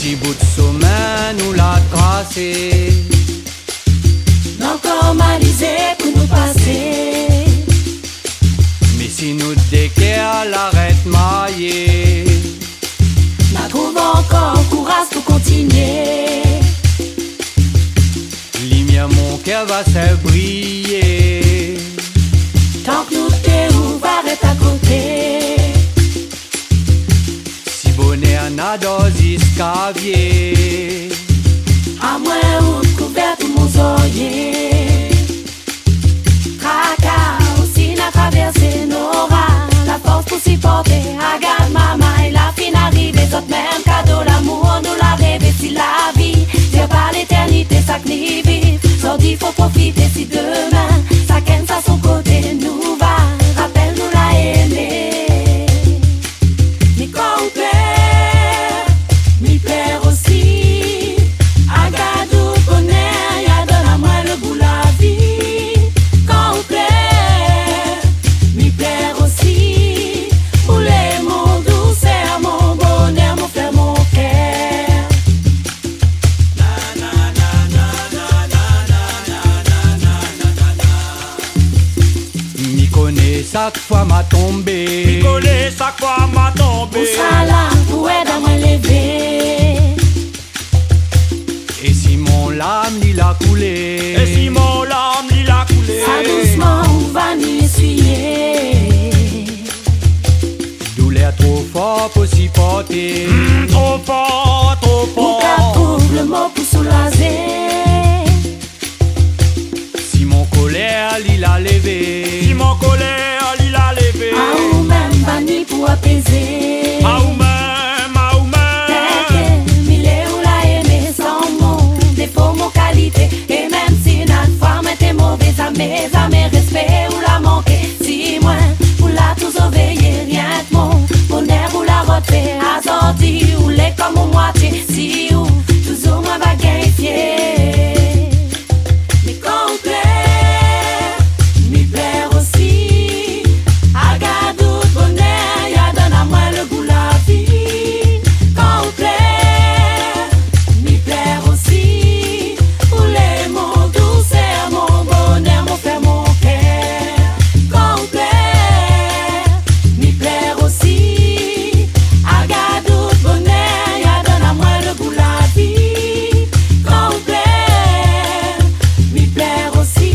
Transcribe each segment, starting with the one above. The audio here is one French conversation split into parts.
petit bout de sommeil nous l'a tracé. Encore malisé pour nous passer. Mais si nous déquer l'arrête maillé, n'a trouve encore courage pour continuer. Lumière mon cœur va se briller. Tant que nous t'es ouvert à côté. Si bonheur n'a d'osis cavier, à moins ou couvert tout mon oreiller. Tracas aussi n'a traversé nos rangs. La force pour supporter. Regarde maman et la fin arrive. Les autres même cadeau l'amour nous l'a rêvé. Si la vie c'est pas l'éternité ça que n'y vive. Sordi faut profiter si demain ça ken ça son côté nous va. Rappelle-nous la aimé. Mais quand on perd, mi perd aussi. Agadou bonheur, y'a dans la main le goût la vie. Quand on perd, mi perd aussi. Pour les mots douceurs, mon bonheur, mon frère, mon cœur. m'y connaît chaque fois m'a tombé. Mi connaît chaque fois m'a tombé. Pour ça là, pour aider à me lever. Et si mon lame il a coulé, Et si mon larme il a coulé. Ça doucement, on va m'y essuyer. douleur trop fort pour supporter. Trop fort, trop Pour qu'à fort. trouve le mot pour soulager. Si mon colère il a levé, Si mon colère il a levé. À ou même banni pour apaiser. À ou même, à ou même. Mille ou la aimer sans mon défaut, mon qualité. Et même si notre femme était mauvaise, à mes respect ou la manquer. Si moi, ou la tous veiller, rien de mon bonheur ou la refaire. À sortir ou les comme au moitié. Si ou toujours moi va gagner. Mais quand on plaît, m'y plaire aussi. Agadou bonheur, y'a donne à moi le goût la vie. Quand on plaît, m'y plaire aussi. Pour les mots douceurs, mon bonheur, mon frère, mon cœur. Quand on plaît, m'y plaire aussi. Agadou bonheur, y'a donne à moi le goût la vie. Quand on plaît, m'y plaire aussi.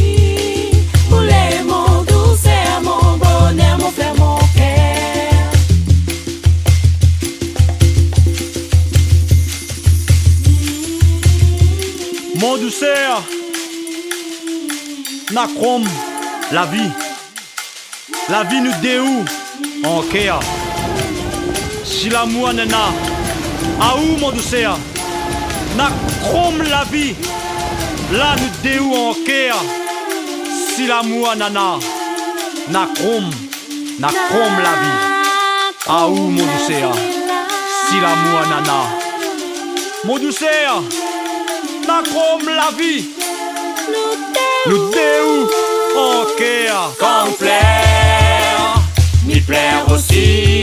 Pour les mots douceurs, mon bonheur, mon frère, mon cœur. Mon douceur. Nakrom, la vie. La vie nous déou. En Kea. Si l'amour nana. À où mon douceur? Nakrom la vie. Là nous déou en Kea. Si l'amour nana. Nakrom. Nakrom la vie. À où mon douceur? Si l'amour nana. Mon douceur. Nakrom la vie. Nous déou en Kea. Quand on plaire, m'y plaire aussi.